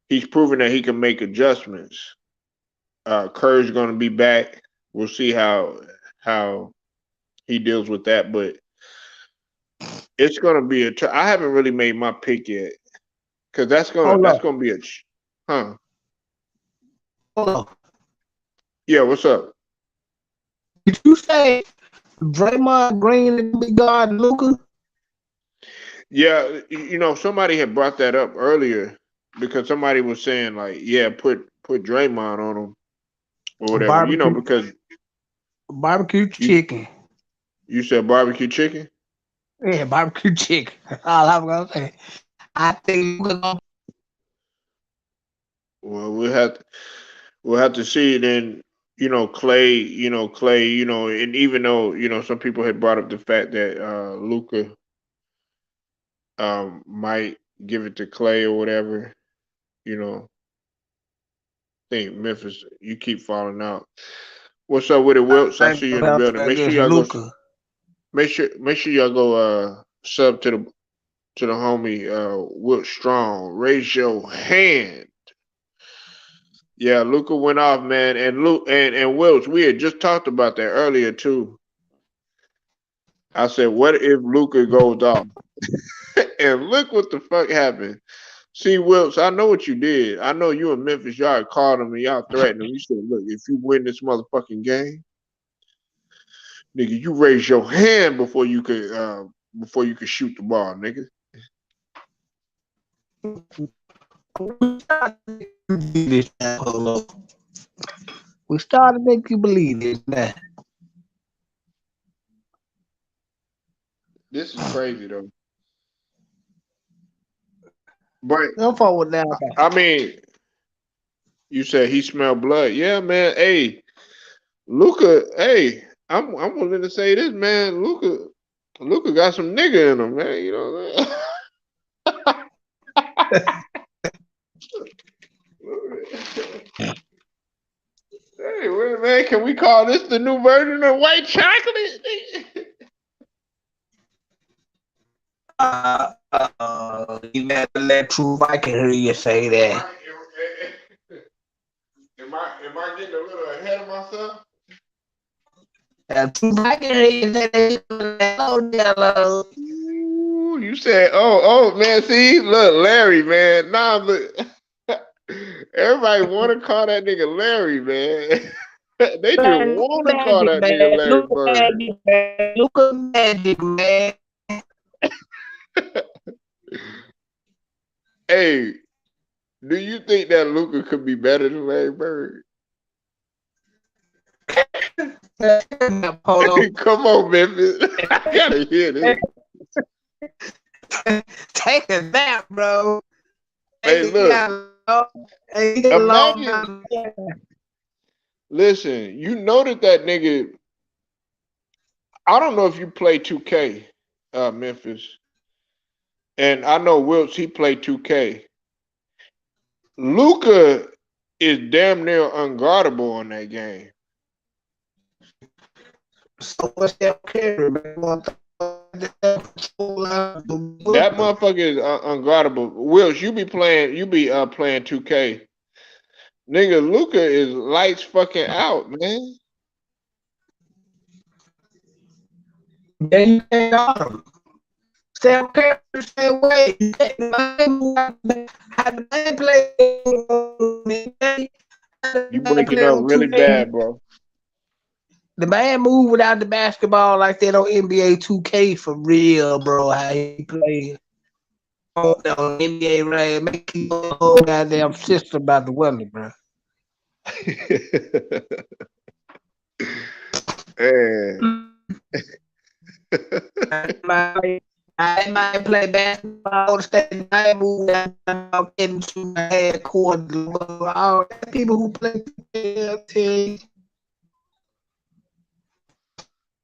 he's proven that he can make adjustments. Kerr's going to be back. We'll see how he deals with that, but it's going to be I haven't really made my pick yet because that's Hold gonna up. be huh? Hold up. Yeah, what's up? Did you say Draymond Green is gonna be guarding Luka? Yeah, somebody had brought that up earlier because somebody was saying like, yeah, put Draymond on him or whatever. Because Barbecue you chicken. you said barbecue chicken. Yeah, barbecue chicken. All I'm gonna say. I think Luka gonna Well, we'll have to see then. Clay. Clay. And even though some people had brought up the fact that Luca might give it to Clay or whatever. I think Memphis. You keep falling out. What's up with it, Wilts? I see you in the building. Make sure against y'all go. Luka. Make sure y'all go sub to the homie Wilt Strong. Raise your hand. Yeah, Luca went off, man, and and Wilts. We had just talked about that earlier too. I said, what if Luca goes off? And look what the fuck happened. See, Wilts, I know what you did. I know you in Memphis. Y'all called him and y'all threatened him. You said, look, if you win this motherfucking game, nigga, you raise your hand before you could shoot the ball, nigga. We started to make you believe this, man. This is crazy though. But Don't forward now. I mean, you said he smelled blood. Yeah, man. Hey, Luca. Hey, I'm willing to say this, man. Luca got some nigga in him, man. You know what I'm saying? Hey, wait, man, can we call this the new version of white chocolate? You never let True Viking hear you say that. Am I getting a little ahead of myself? True Viking hear you say that. Ooh, you said, oh, man. See, look, Larry, man. Nah, look. Everybody want to call that nigga Larry, man. They just want to call that nigga Larry Bird. Look at magic, man. Hey, do you think that Luca could be better than Larry Bird? Come on, Memphis. I gotta hear this. Take a nap, bro. Hey, look. Imagine. Listen, you know that nigga. I don't know if you play 2K, Memphis, and I know Wilts. He played 2K. Luca is damn near unguardable on that game. So what's that carry, man? That motherfucker is unguardable. Wills, you be playing 2K. Nigga, Luca is lights fucking out, man. Yeah, you can't guard him. Steph Curry the same way. How the man play? You breaking up really bad, bro. The man move without the basketball like that on NBA 2K for real, bro. How he play on NBA, right? Make you a whole goddamn system about the weather, bro. Hey. I might play basketball All the state I moved out into the headquarters. All the people who play tell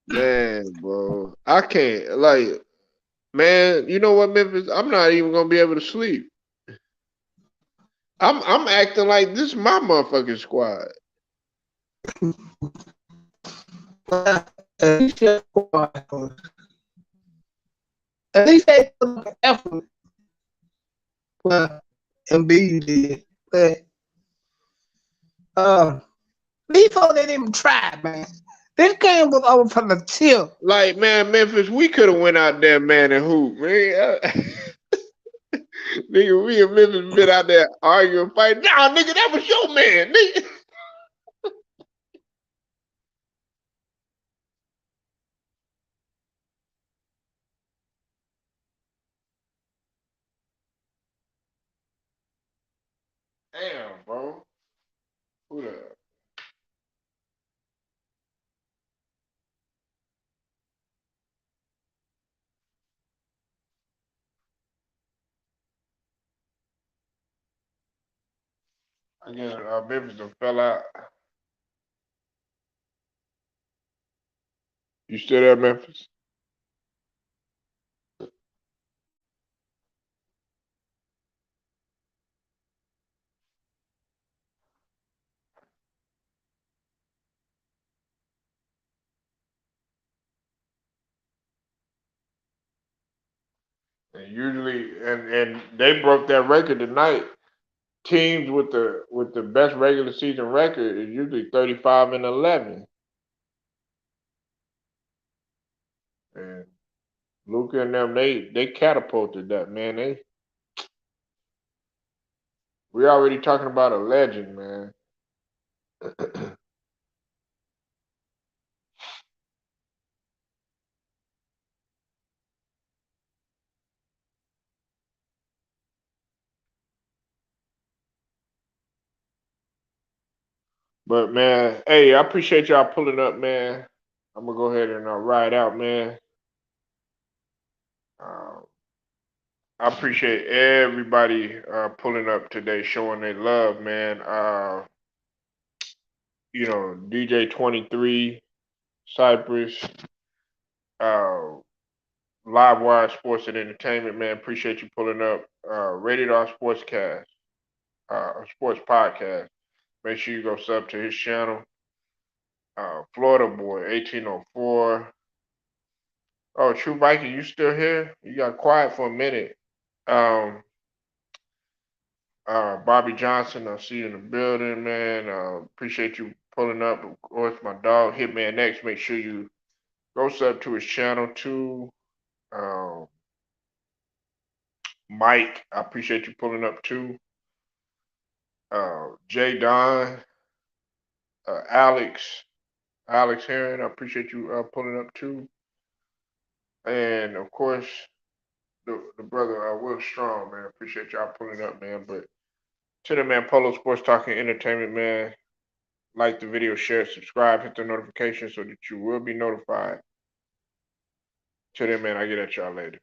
Man, bro. I can't like man, you know what, Memphis? I'm not even gonna be able to sleep. I'm acting like this is my motherfucking squad. at least they put an effort. Well, Embiid did, but these folks they didn't even try, man. This game was over from the tip. Like, man, Memphis, we could have went out there, man, and hoop, man. Nigga, we and Memphis been out there arguing, fighting. Nah, nigga, that was your man, nigga. Damn, bro. Who the? I guess Memphis done fell out. You still there, Memphis? And usually, and they broke that record tonight. Teams with the best regular season record is usually 35-11. And Luka and them, they catapulted that, man. We already talking about a legend, man. But man, hey, I appreciate y'all pulling up, man. I'm gonna go ahead and ride out, man. Uh, I appreciate everybody pulling up today, showing their love, man. You know, DJ 23, Cypress, uh, Live Wire Sports and Entertainment, man. Appreciate you pulling up. Rated R Sportscast, Sports Podcast. Make sure you go sub to his channel. Florida Boy, 1804. Oh, True Viking, you still here? You got quiet for a minute. Um, Bobby Johnson, I see you in the building, man. Appreciate you pulling up. Of course, my dog, Hitman X. Make sure you go sub to his channel too. Um, Mike, I appreciate you pulling up too. Jay Don, Alex Heron, I appreciate you pulling up too. And of course, the brother Will Strong, man. Appreciate y'all pulling up, man. But to the man, Polo Sports Talking Entertainment, man. Like the video, share, subscribe, hit the notification so that you will be notified. To them, man, I get at y'all later.